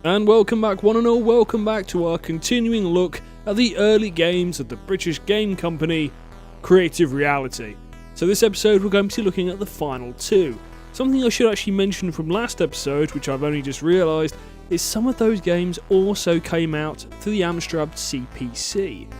And welcome back one and all, welcome back to our continuing look at the early games of the British game company Creative Reality. So this episode we're going to be looking at the final two. Something I should actually mention from last episode, which I've only just realised, is some of those games also came out through the Amstrad CPC.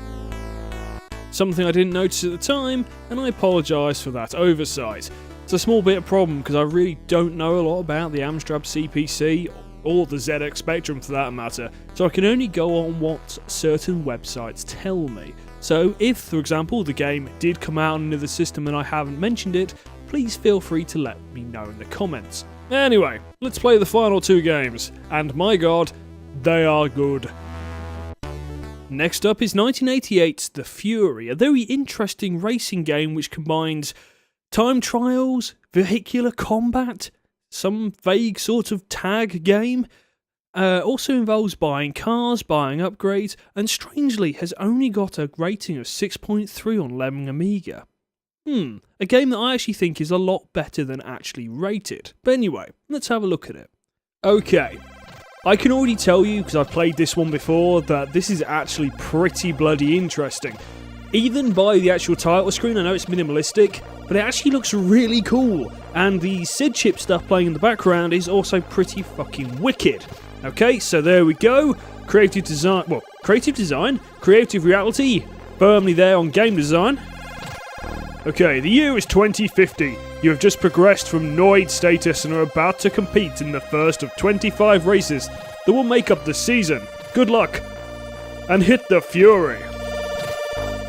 Something I didn't notice at the time, and I apologise for that oversight. It's a small bit of problem because I really don't know a lot about the Amstrad CPC, or the ZX Spectrum for that matter, so I can only go on what certain websites tell me. So if, for example, the game did come out on another system and I haven't mentioned it, please feel free to let me know in the comments. Anyway, let's play the final two games, and my god, they are good. Next up is 1988's The Fury, a very interesting racing game which combines time trials, vehicular combat, some vague sort of tag game, also involves buying cars, buying upgrades, and strangely has only got a rating of 6.3 on Lemming Amiga. A game that I actually think is a lot better than actually rated. But anyway, let's have a look at it. Okay, I can already tell you, because I played this one before, that this is actually pretty bloody interesting. Even by the actual title screen, I know it's minimalistic, but it actually looks really cool, and the SID chip stuff playing in the background is also pretty fucking wicked. Okay, so there we go. Creative design, Creative Reality, firmly there on game design. Okay, the year is 2050. You have just progressed from Noid status and are about to compete in the first of 25 races that will make up the season. Good luck, and hit the Fury.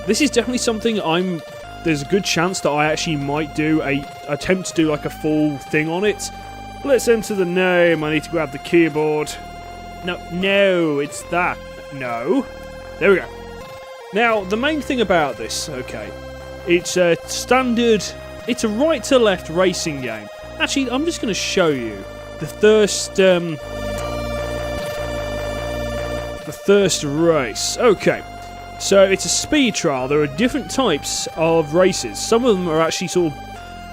This is definitely something there's a good chance that I actually might attempt to do like a full thing on it. Let's enter the name. I need to grab the keyboard. No, it's that. No. There we go. Now, the main thing about this, okay, it's a standard, it's a right to left racing game. Actually, I'm just going to show you the first race. Okay. So it's a speed trial. There are different types of races. Some of them are actually sort of,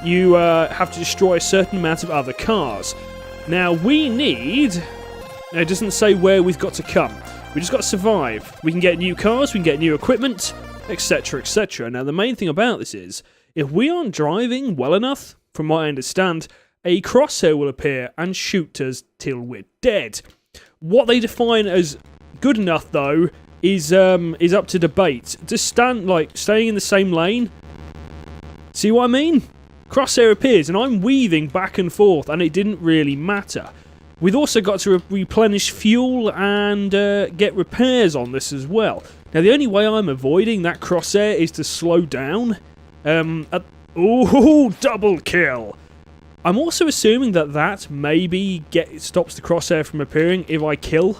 you have to destroy a certain amount of other cars. Now we need, it doesn't say where we've got to come. We just got to survive. We can get new cars, we can get new equipment, etc, etc. Now the main thing about this is, if we aren't driving well enough, from what I understand, a crosshair will appear and shoot us till we're dead. What they define as good enough though, is up to debate. Just staying in the same lane. See what I mean? Crosshair appears and I'm weaving back and forth and it didn't really matter. We've also got to replenish fuel and get repairs on this as well. Now the only way I'm avoiding that crosshair is to slow down. Ooh, double kill! I'm also assuming that maybe stops the crosshair from appearing if I kill.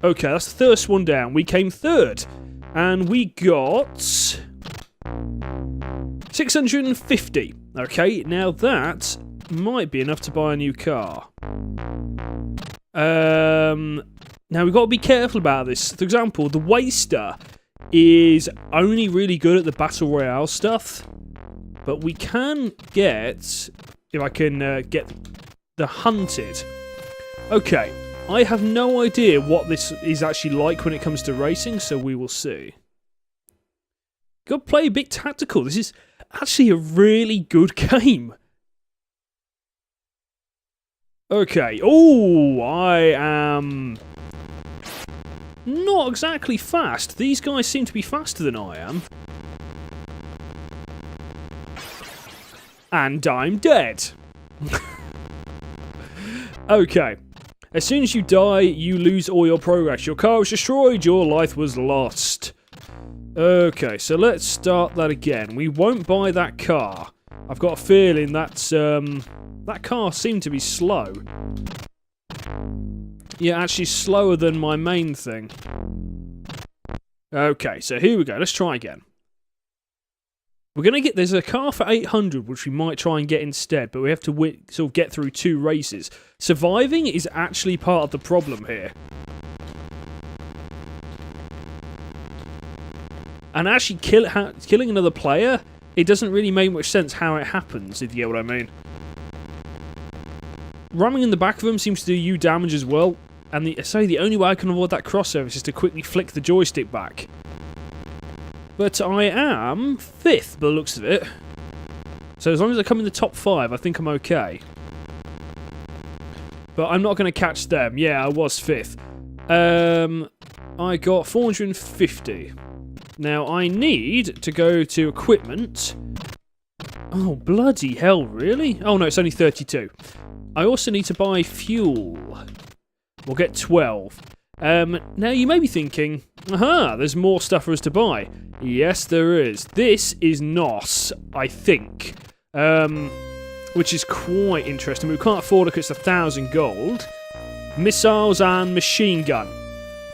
Okay, that's the first one down. We came third, and we got 650. Okay, now that might be enough to buy a new car. Now we've got to be careful about this. For example, the Waster is only really good at the Battle Royale stuff, but we can get, if I can get the Hunted. Okay. I have no idea what this is actually like when it comes to racing, so we will see. Got to play a bit tactical. This is actually a really good game. Okay. Oh, I am not exactly fast. These guys seem to be faster than I am. And I'm dead. Okay. As soon as you die, you lose all your progress. Your car was destroyed, your life was lost. Okay, so let's start that again. We won't buy that car. I've got a feeling that's, that car seemed to be slow. Yeah, actually slower than my main thing. Okay, so here we go. Let's try again. We're going to get, there's a car for 800, which we might try and get instead, but we have to sort of get through 2 races. Surviving is actually part of the problem here. And actually killing another player, it doesn't really make much sense how it happens, if you get what I mean. Ramming in the back of them seems to do you damage as well. And the only way I can avoid that crosshair is just to quickly flick the joystick back. But I am 5th by the looks of it. So as long as I come in the top 5, I think I'm okay. But I'm not going to catch them. Yeah, I was 5th. I got 450. Now, I need to go to equipment. Oh, bloody hell, really? Oh, no, it's only 32. I also need to buy fuel. We'll get 12. Now, you may be thinking, aha, there's more stuff for us to buy. Yes, there is. This is NOS, I think. Which is quite interesting. We can't afford it because it's 1,000 gold. Missiles and machine gun.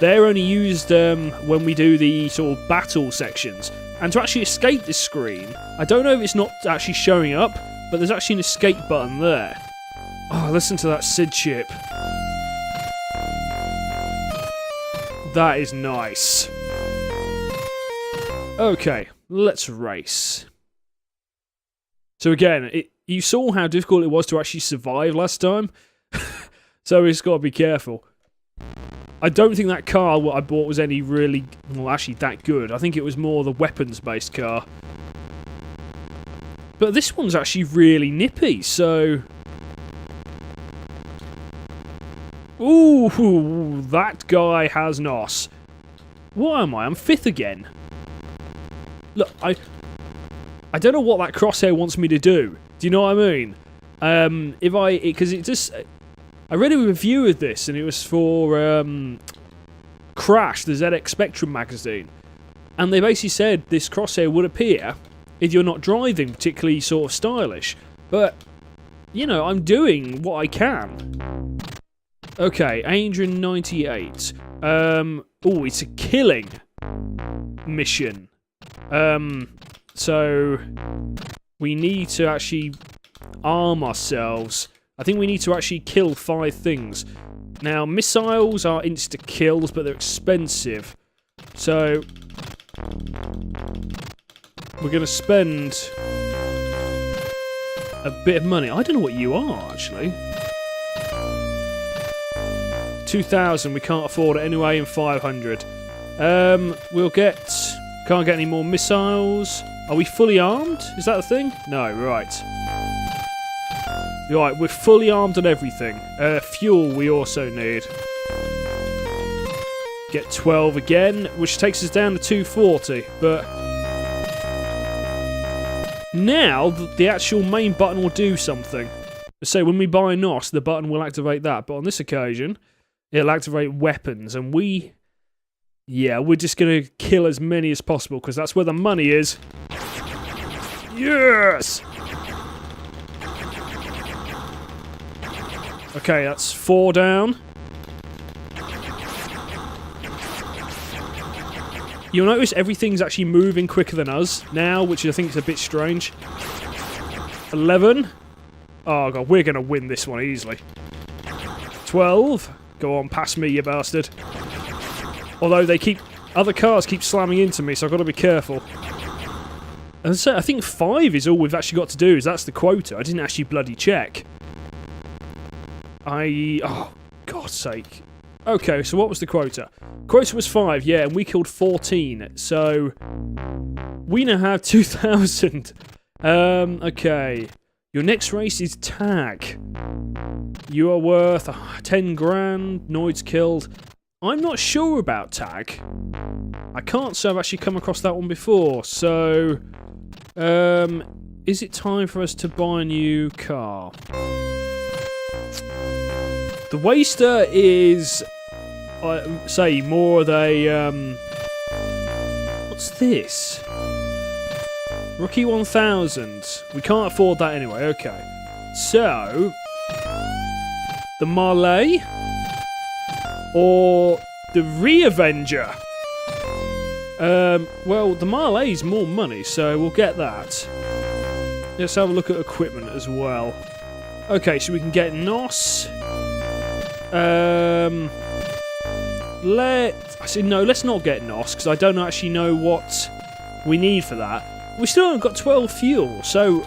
They're only used when we do the sort of battle sections. And to actually escape this screen, I don't know if it's not actually showing up, but there's actually an escape button there. Oh, listen to that SID chip. That is nice. Okay, let's race. So again, you saw how difficult it was to actually survive last time. So we've just got to be careful. I don't think that car what I bought was any really, well, actually that good. I think it was more the weapons-based car. But this one's actually really nippy, so... Ooh, that guy has NOS. What am I? I'm 5th again. Look, I don't know what that crosshair wants me to do. Do you know what I mean? Because it just... I read a review of this, and it was for Crash, the ZX Spectrum magazine. And they basically said this crosshair would appear if you're not driving particularly sort of stylish. But, you know, I'm doing what I can. Okay, 198. Oh, it's a killing mission. So, we need to actually arm ourselves. I think we need to actually kill 5 things. Now, missiles are insta-kills, but they're expensive. So, we're going to spend a bit of money. I don't know what you are, actually. 2,000, we can't afford it anyway, and 500. We'll get... Can't get any more missiles. Are we fully armed? Is that a thing? No, right. Right, we're fully armed on everything. Fuel we also need. Get 12 again, which takes us down to 240, but... Now, the actual main button will do something. So when we buy NOS, the button will activate that, but on this occasion, it'll activate weapons, and we... Yeah, we're just going to kill as many as possible, because that's where the money is. Yes! Okay, that's 4 down. You'll notice everything's actually moving quicker than us now, which I think is a bit strange. 11. Oh god, we're going to win this one easily. 12. Go on, pass me, you bastard. Although other cars keep slamming into me, so I've got to be careful. And so I think 5 is all we've actually got to do, is that's the quota. I didn't actually bloody check. Oh, God's sake. Okay, so what was the quota? Quota was 5, yeah, and we killed 14. So, we now have 2,000. Okay. Your next race is tag. You are worth 10 grand. Noid's killed. I'm not sure about tag. I can't say I've actually come across that one before. So, is it time for us to buy a new car? The Waster is, say, more of a, what's this? Rookie 1000. We can't afford that anyway, okay. So, the Marley or the Re-Avenger? Well, the Marley's more money, so we'll get that. Let's have a look at equipment as well. Okay, so we can get NOS. Let's not get NOS, because I don't actually know what we need for that. We still haven't got 12 fuel, so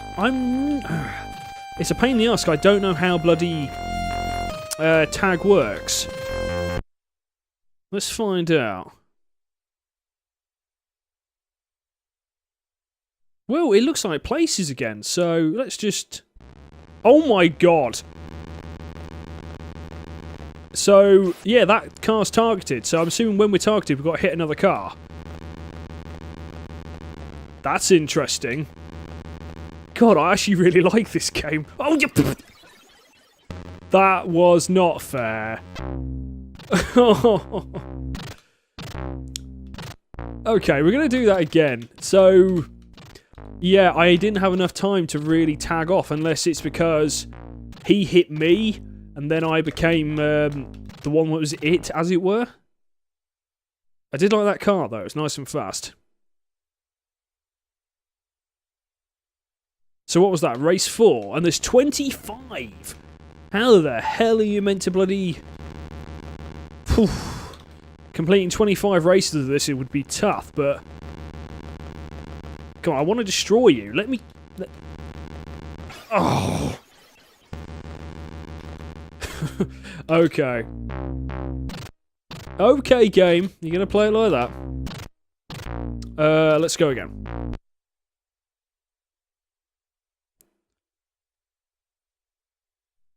it's a pain in the ass. I don't know how bloody tag works. Let's find out. Well, it looks like places again, so let's just... Oh my god! So, yeah, that car's targeted, so I'm assuming when we're targeted, we've got to hit another car. That's interesting. God, I actually really like this game. Oh, you... That was not fair. Okay, we're going to do that again. So... Yeah, I didn't have enough time to really tag off, unless it's because he hit me, and then I became the one that was it, as it were. I did like that car, though. It's nice and fast. So what was that? Race 4, and there's 25! How the hell are you meant to bloody... Whew. Completing 25 races of this, it would be tough, but... Come on, I want to destroy you. Let me... Oh! Okay. Okay, game. You're going to play it like that? Let's go again.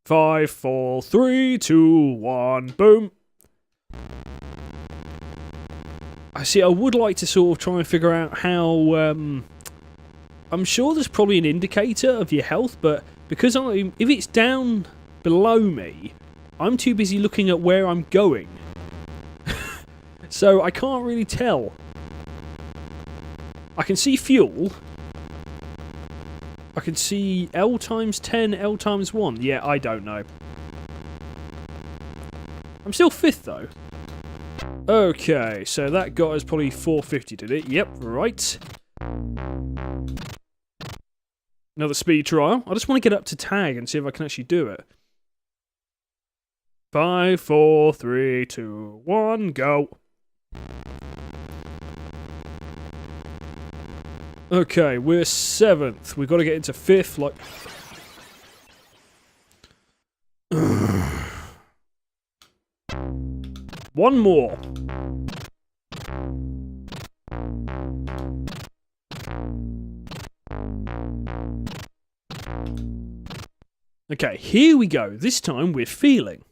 Five, 4, 3, 2, 1, boom. I see, I would like to sort of try and figure out how, I'm sure there's probably an indicator of your health, but because if it's down below me, I'm too busy looking at where I'm going. So I can't really tell. I can see fuel. I can see L times 10, L times 1. Yeah, I don't know. I'm still 5th, though. Okay, so that got us probably 450, did it? Yep, right. Another speed trial. I just want to get up to tag and see if I can actually do it. 5, 4, 3, 2, 1, go. Okay, we're 7th. We've got to get into 5th, like... One more. Okay, here we go. This time we're feeling.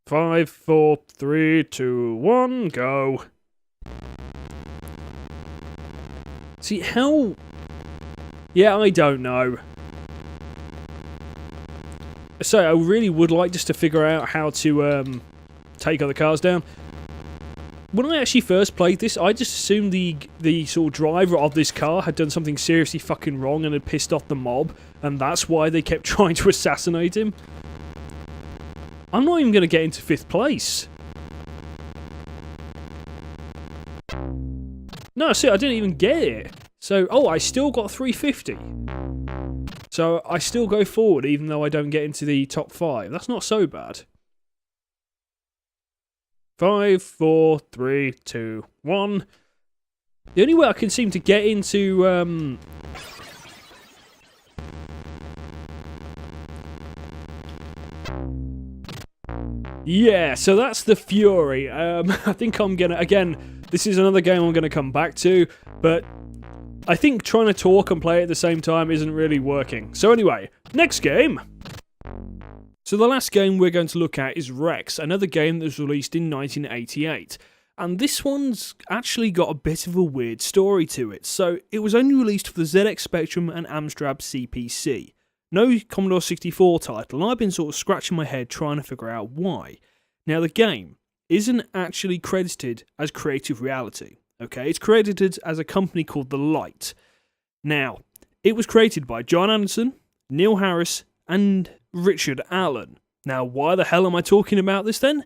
5, 4, 3, 2, 1, go. See, how... Yeah, I don't know. So, I really would like just to figure out how to take other cars down. When I actually first played this, I just assumed the sort of driver of this car had done something seriously fucking wrong and had pissed off the mob, and that's why they kept trying to assassinate him. I'm not even going to get into 5th place. No, see, I didn't even get it. So, oh, I still got 350. So, I still go forward even though I don't get into the top 5. That's not so bad. 5, 4, 3, 2, 1. The only way I can seem to get into... Yeah, so that's the Fury. I think I'm gonna... Again, this is another game I'm gonna come back to, but I think trying to talk and play at the same time isn't really working. So anyway, next game! So the last game we're going to look at is Rex, another game that was released in 1988. And this one's actually got a bit of a weird story to it. So it was only released for the ZX Spectrum and Amstrad CPC. No Commodore 64 title, and I've been sort of scratching my head trying to figure out why. Now the game isn't actually credited as Creative Reality, okay? It's credited as a company called The Light. Now, it was created by John Anderson, Neil Harris, and Richard Allen. Now, why the hell am I talking about this then?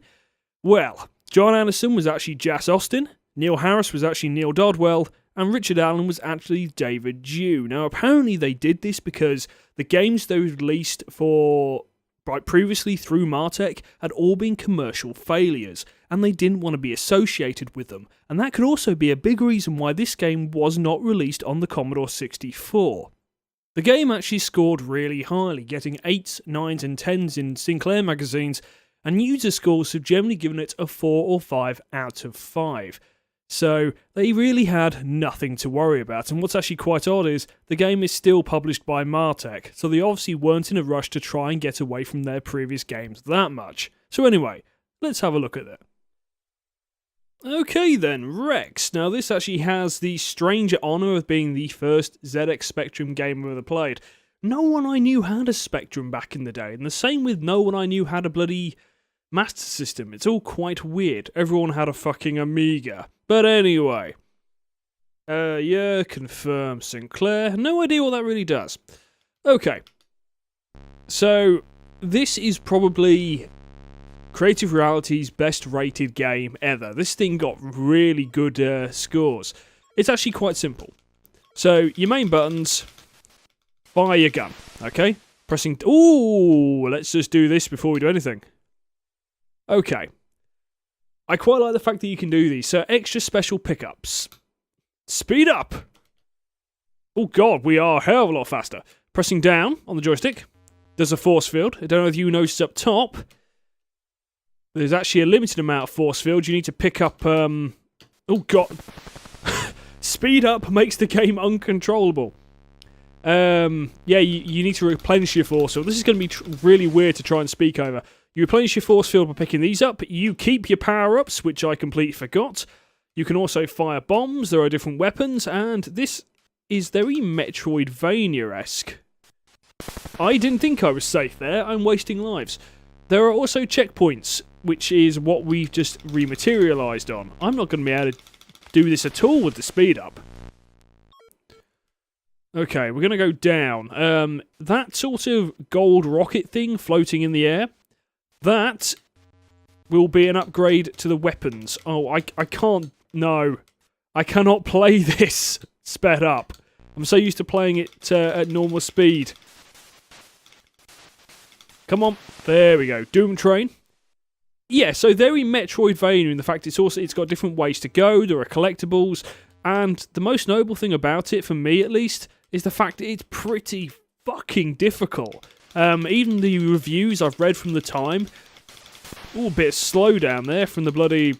Well, John Anderson was actually Jas Austin, Neil Harris was actually Neil Dodwell, and Richard Allen was actually David Dew. Now, apparently they did this because the games they released previously through Martech had all been commercial failures, and they didn't want to be associated with them. And that could also be a big reason why this game was not released on the Commodore 64. The game actually scored really highly, getting 8s, 9s and 10s in Sinclair magazines, and user scores have generally given it a 4 or 5 out of 5. So they really had nothing to worry about, and what's actually quite odd is the game is still published by Martech, so they obviously weren't in a rush to try and get away from their previous games that much. So anyway, let's have a look at that. Okay then, Rex. Now this actually has the strange honour of being the first ZX Spectrum game I've ever played. No one I knew had a Spectrum back in the day, and the same with no one I knew had a bloody Master System. It's all quite weird. Everyone had a fucking Amiga. But anyway. Yeah, confirm Sinclair. No idea what that really does. Okay. So, this is probably Creative Reality's best rated game ever. This thing got really good scores. It's actually quite simple. So, your main buttons, fire your gun, okay? Pressing... Ooh, let's just do this before we do anything. Okay. I quite like the fact that you can do these. So, extra special pickups. Speed up! Oh god, we are a hell of a lot faster. Pressing down on the joystick. There's a force field. I don't know if you noticed up top. There's actually a limited amount of force field. You need to pick up... Oh god. Speed up makes the game uncontrollable. Yeah, you need to replenish your force field. This is going to be really weird to try and speak over. You replenish your force field by picking these up. You keep your power-ups, which I completely forgot. You can also fire bombs. There are different weapons, and this is very Metroidvania-esque. I didn't think I was safe there. I'm wasting lives. There are also checkpoints, which is what we've just rematerialised on. I'm not going to be able to do this at all with the speed-up. Okay, we're going to go down. That sort of gold rocket thing floating in the air, that will be an upgrade to the weapons. Oh, I can't... No. I cannot play this sped up. I'm so used to playing it at normal speed. Come on. There we go. Doom Train. Yeah, so very Metroidvania in the fact it's got different ways to go. There are collectibles. And the most noble thing about it, for me at least, is the fact that it's pretty fucking difficult. Even the reviews I've read from the time... Ooh, a bit of slow down there from the bloody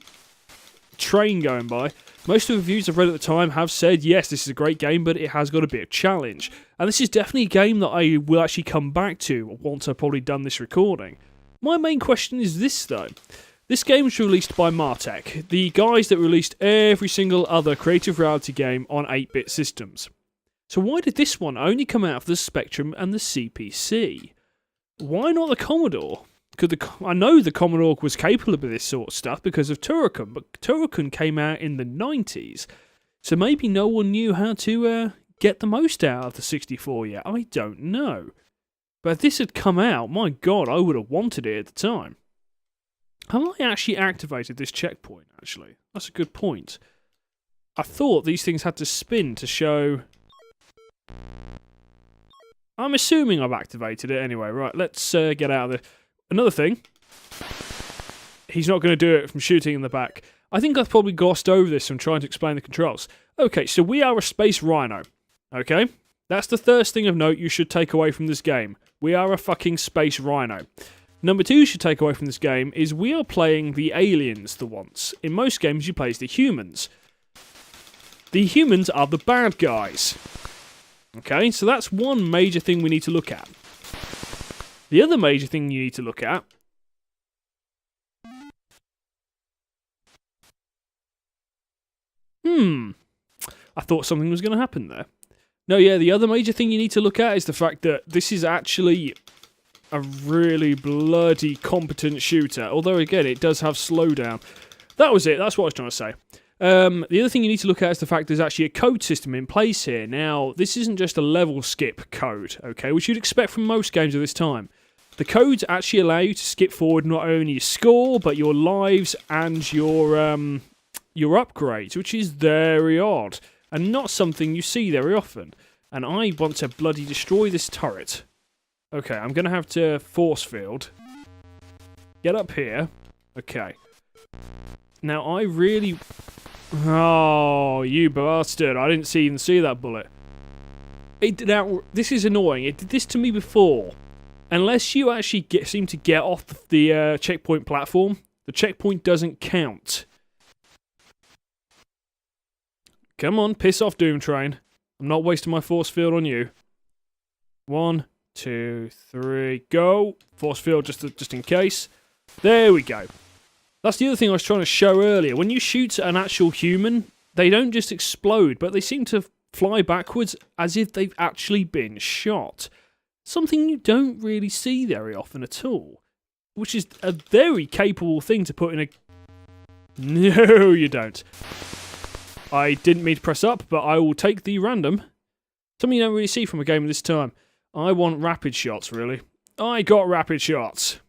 train going by. Most of the reviews I've read at the time have said, yes, this is a great game, but it has got a bit of challenge. And this is definitely a game that I will actually come back to once I've probably done this recording. My main question is this, though. This game was released by Martech, the guys that released every single other Creative Reality game on 8-bit systems. So why did this one only come out for the Spectrum and the CPC? Why not the Commodore? I know the Commodore was capable of this sort of stuff because of Turrican, but Turrican came out in the 90s, so maybe no one knew how to get the most out of the 64 yet. I don't know. But if this had come out, my god, I would have wanted it at the time. Have I actually activated this checkpoint, actually? That's a good point. I thought these things had to spin to show... I'm assuming I've activated it anyway. Right, let's get out of the... Another thing, he's not going to do it from shooting in the back. I think I've probably glossed over this from trying to explain the controls. Okay, so we are a space rhino. Okay? That's the first thing of note you should take away from this game. We are a fucking space rhino. Number two you should take away from this game is we are playing the aliens the once. In most games you play as the humans. The humans are the bad guys. Okay, so that's one major thing we need to look at. The other major thing you need to look at... I thought something was going to happen there. No, yeah, the other major thing you need to look at is the fact that this is actually a really bloody competent shooter. Although, again, it does have slowdown. That was it, that's what I was trying to say. The other thing you need to look at is the fact there's actually a code system in place here. Now, this isn't just a level skip code, okay, which you'd expect from most games of this time. The codes actually allow you to skip forward not only your score, but your lives and your upgrades, which is very odd, and not something you see very often. And I want to bloody destroy this turret. Okay, I'm going to have to force field. Get up here. Okay. Now, I really... Oh, you bastard. I didn't even see that bullet. Now, this is annoying. It did this to me before. unless you actually seem to get off the checkpoint platform, the checkpoint doesn't count. Come on, piss off, Doom Train. I'm not wasting my force field on you. 1, 2, 3, go. Force field just in case. There we go. That's the other thing I was trying to show earlier. When you shoot an actual human, they don't just explode, but they seem to fly backwards as if they've actually been shot. Something you don't really see very often at all. Which is a very capable thing to put in a... No, you don't. I didn't mean to press up, but I will take the random. Something you don't really see from a game of this time. I want rapid shots, really. I got rapid shots.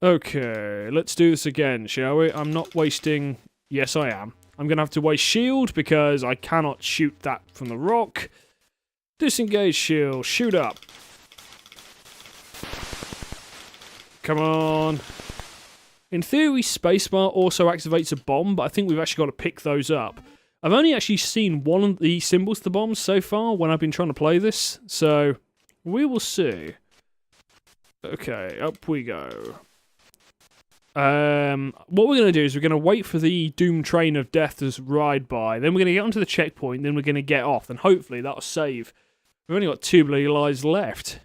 Okay, let's do this again, shall we? I'm not wasting... Yes, I am. I'm going to have to waste shield because I cannot shoot that from the rock. Disengage shield. Shoot up. Come on. In theory, spacebar also activates a bomb, but I think we've actually got to pick those up. I've only actually seen one of the symbols to the bombs so far when I've been trying to play this, so we will see. Okay, up we go. What we're going to do is we're going to wait for the Doom Train of Death to ride by, then we're going to get onto the checkpoint, then we're going to get off, and hopefully that'll save. We've only got 2 bloody lives left.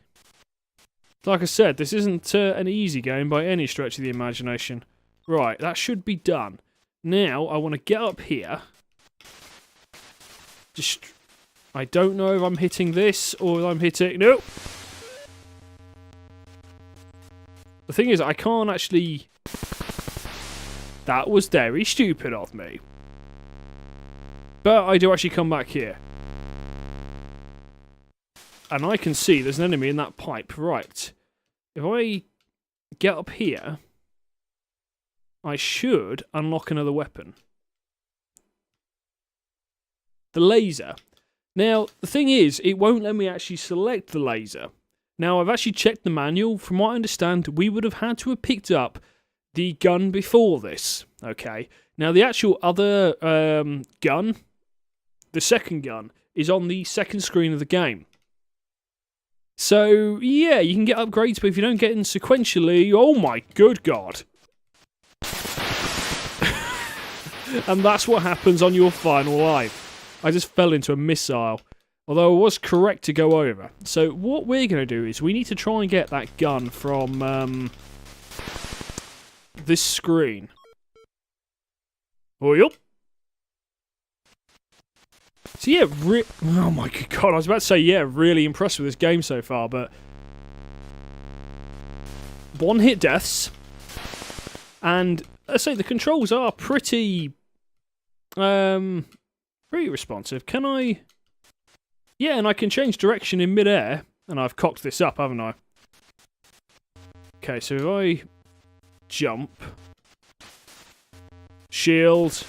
Like I said, this isn't an easy game by any stretch of the imagination. Right, that should be done. Now, I want to get up here. I don't know if I'm hitting this or if I'm hitting... No! The thing is, I can't actually... That was very stupid of me. But I do actually come back here. And I can see there's an enemy in that pipe. Right. If I get up here, I should unlock another weapon. The laser. Now, the thing is, it won't let me actually select the laser. Now, I've actually checked the manual. From what I understand, we would have had to have picked up the gun before this. Okay. Now, the actual other gun, the second gun, is on the second screen of the game. So, yeah, you can get upgrades, but if you don't get in sequentially, oh my good god. And that's what happens on your final life. I just fell into a missile, although I was correct to go over. So, what we're going to do is we need to try and get that gun from this screen. Oh, yup. So yeah, oh my god, I was about to say, yeah, really impressed with this game so far, but... one-hit deaths. And, let's say, the controls are pretty... pretty responsive. Can I... Yeah, and I can change direction in mid-air. And I've cocked this up, haven't I? Okay, so if I... jump... shield...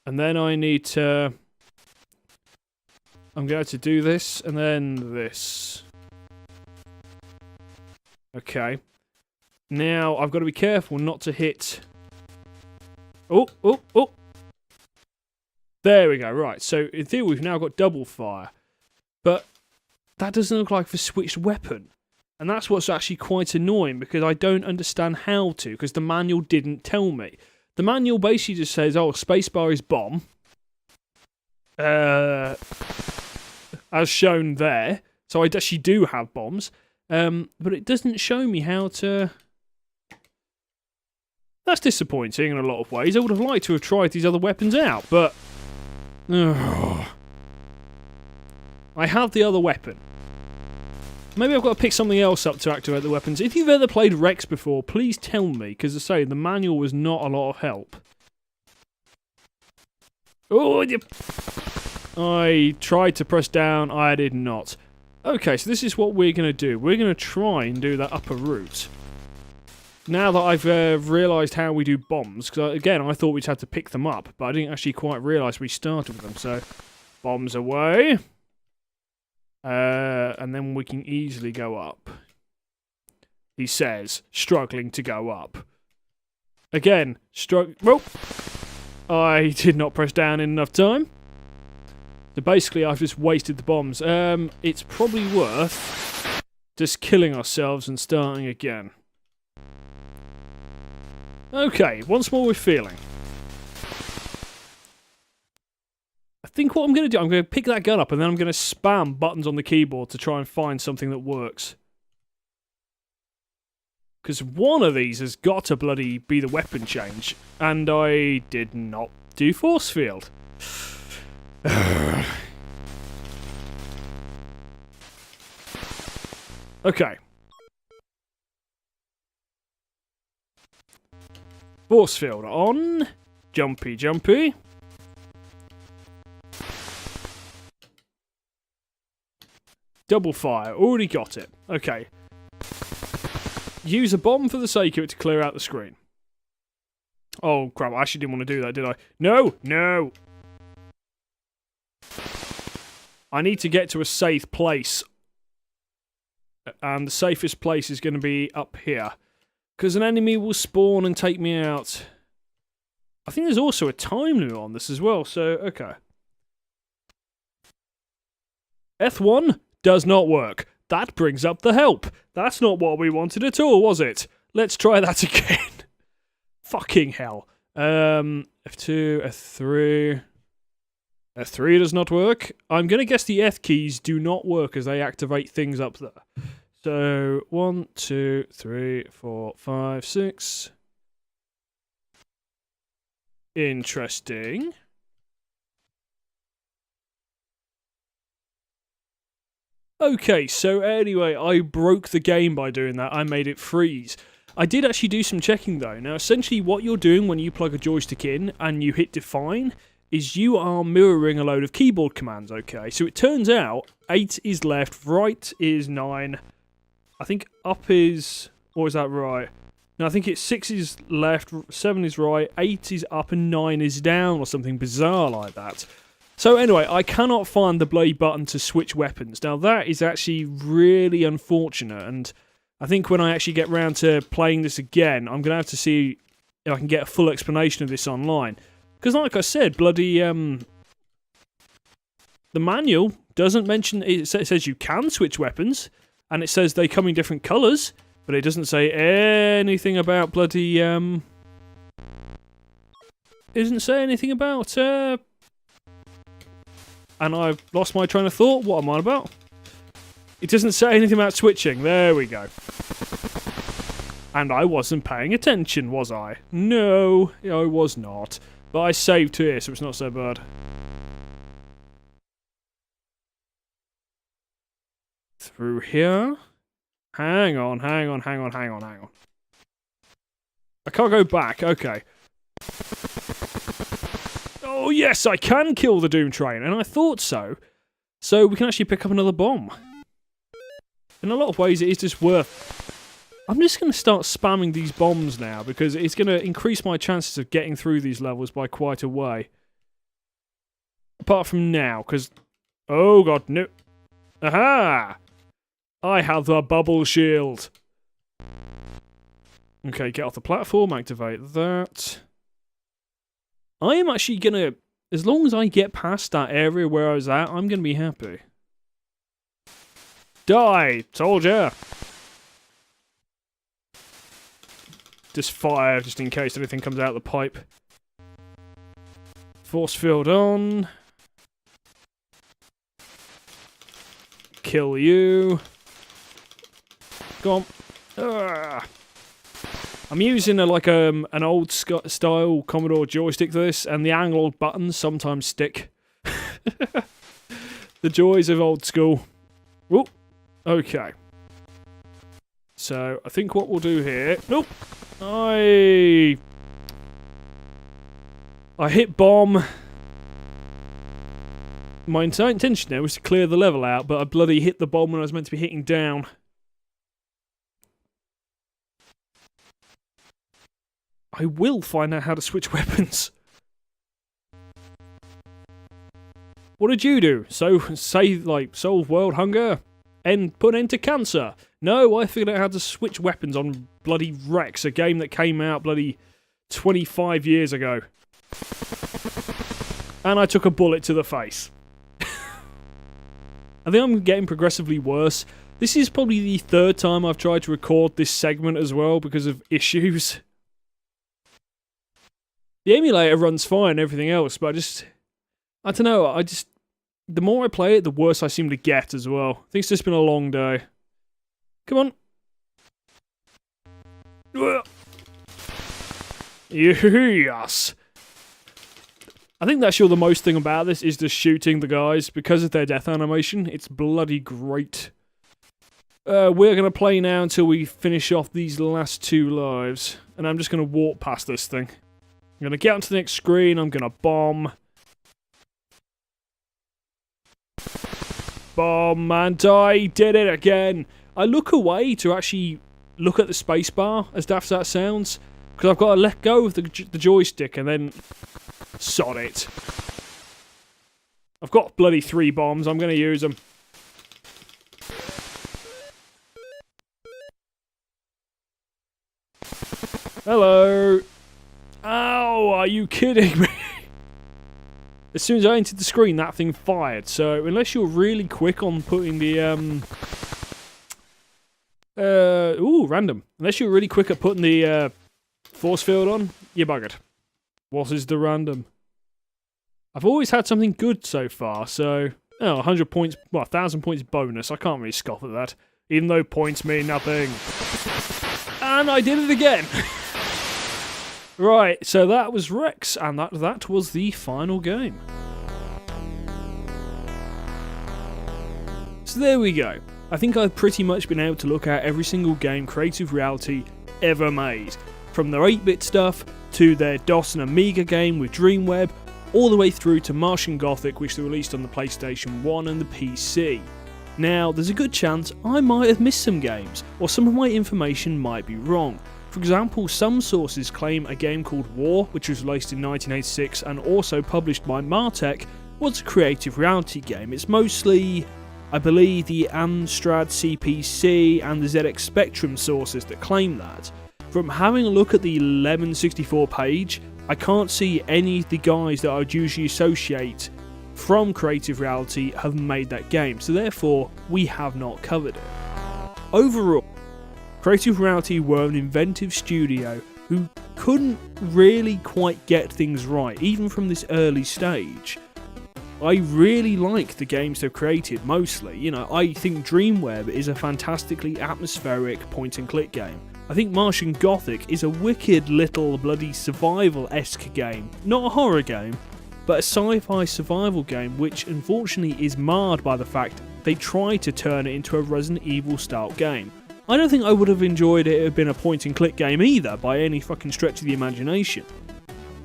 and then I need to... I'm going to do this, and then this. Okay. Now, I've got to be careful not to hit... Oh, oh, oh! There we go, right. So, in theory, we've now got double fire. But that doesn't look like a switched weapon. And that's what's actually quite annoying, because I don't understand how to, because the manual didn't tell me. The manual basically just says, oh, spacebar is bomb. As shown there. So I actually do have bombs. But it doesn't show me how to... That's disappointing in a lot of ways. I would have liked to have tried these other weapons out, but... I have the other weapon. Maybe I've got to pick something else up to activate the weapons. If you've ever played Rex before, please tell me, because as I say, the manual was not a lot of help. Oh, I tried to press down, I did not. Okay, so this is what we're going to do. We're going to try and do that upper route. Now that I've realised how we do bombs, because again, I thought we'd had to pick them up, but I didn't actually quite realise we started with them, so... bombs away. And then we can easily go up. He says, struggling to go up. Again, I did not press down in enough time. So basically, I've just wasted the bombs. It's probably worth just killing ourselves and starting again. Okay, once more with feeling. I think what I'm going to do, I'm going to pick that gun up and then I'm going to spam buttons on the keyboard to try and find something that works. Because one of these has got to bloody be the weapon change. And I did not do force field. Okay. Force field on. Jumpy, jumpy. Double fire. Already got it. Okay. Use a bomb for the sake of it to clear out the screen. Oh, crap. I actually didn't want to do that, did I? No! No! I need to get to a safe place. And the safest place is going to be up here. Because an enemy will spawn and take me out. I think there's also a time limit on this as well, so, okay. F1 does not work. That brings up the help. That's not what we wanted at all, was it? Let's try that again. Fucking hell. F2, F3... F3 does not work. I'm going to guess the F keys do not work as they activate things up there. So, 1, 2, 3, 4, 5, 6. Interesting. Okay, so anyway, I broke the game by doing that. I made it freeze. I did actually do some checking though. Now, essentially what you're doing when you plug a joystick in and you hit define is you are mirroring a load of keyboard commands, okay? So it turns out 8 is left, right is 9. I think up is... or is that right? No, I think it's 6 is left, 7 is right, 8 is up and 9 is down or something bizarre like that. So anyway, I cannot find the bloody button to switch weapons. Now that is actually really unfortunate, and I think when I actually get round to playing this again, I'm going to have to see if I can get a full explanation of this online. Because like I said, bloody, the manual doesn't mention, it says you can switch weapons, and it says they come in different colours, but it doesn't say anything about bloody, it doesn't say anything about, and I've lost my train of thought. What am I on about? It doesn't say anything about switching. There we go. And I wasn't paying attention, was I? No, I was not. But I saved here, so it's not so bad. Through here? Hang on. I can't go back. Okay. Oh yes, I can kill the Doom Train, and I thought so. So we can actually pick up another bomb. In a lot of ways, it is just worth... I'm just going to start spamming these bombs now, because it's going to increase my chances of getting through these levels by quite a way. Apart from now, because... oh god, no. Aha! I have the bubble shield. Okay, get off the platform, activate that. I am actually going to... as long as I get past that area where I was at, I'm going to be happy. Die, soldier! Just fire, just in case anything comes out of the pipe. Force field on. Kill you. Go on. Ugh. I'm using an old style Commodore joystick for this, and the analog buttons sometimes stick. The joys of old school. Whoop. Okay. So, I think what we'll do here... nope! I hit bomb. My intention there was to clear the level out, but I bloody hit the bomb when I was meant to be hitting down. I will find out how to switch weapons. What did you do? So, solve world hunger? Put an end to cancer? No, I figured out how to switch weapons on bloody Rex, a game that came out bloody 25 years ago. And I took a bullet to the face. I think I'm getting progressively worse. This is probably the third time I've tried to record this segment as well because of issues. The emulator runs fine and everything else, but I don't know, the more I play it, the worse I seem to get as well. I think it's just been a long day. Come on. Yes! I think that's the most thing about this is just shooting the guys because of their death animation. It's bloody great. We're going to play now until we finish off these last 2 lives. And I'm just going to walk past this thing. I'm going to get onto the next screen. I'm going to bomb. Bomb, and I did it again. I look away to actually look at the spacebar, as daft as that sounds. Because I've got to let go of the joystick and then sod it. I've got bloody 3 bombs. I'm going to use them. Hello. Ow, are you kidding me? As soon as I entered the screen, that thing fired. So unless you're really quick on putting the random. Unless you're really quick at putting the force field on, you're buggered. What is the random? I've always had something good so far, so 100 points, well, 1,000 points bonus. I can't really scoff at that, even though points mean nothing. And I did it again. Right, so that was Rex, and that was the final game. So there we go. I think I've pretty much been able to look at every single game Creative Reality ever made. From their 8-bit stuff, to their DOS and Amiga game with Dreamweb, all the way through to Martian Gothic, which they released on the PlayStation 1 and the PC. Now, there's a good chance I might have missed some games, or some of my information might be wrong. For example, some sources claim a game called War, which was released in 1986 and also published by Martech, was a Creative Reality game. It's mostly, I believe, the Amstrad CPC and the ZX Spectrum sources that claim that. From having a look at the Lemon 64 page, I can't see any of the guys that I would usually associate from Creative Reality have made that game, so therefore we have not covered it. Overall, Creative Reality were an inventive studio who couldn't really quite get things right, even from this early stage. I really like the games they've created, mostly. You know, I think Dreamweb is a fantastically atmospheric point-and-click game. I think Martian Gothic is a wicked little bloody survival-esque game. Not a horror game, but a sci-fi survival game which unfortunately is marred by the fact they tried to turn it into a Resident Evil style game. I don't think I would have enjoyed it if it had been a point-and-click game either, by any fucking stretch of the imagination.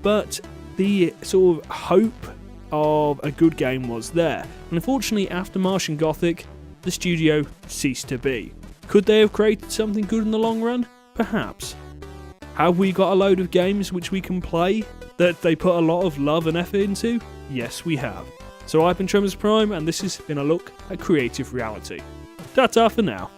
But the sort of hope of a good game was there, and unfortunately after Martian Gothic, the studio ceased to be. Could they have created something good in the long run? Perhaps. Have we got a load of games which we can play that they put a lot of love and effort into? Yes, we have. So I've been TrevimusPrime, and this has been a look at Creative Reality. Ta-ta for now.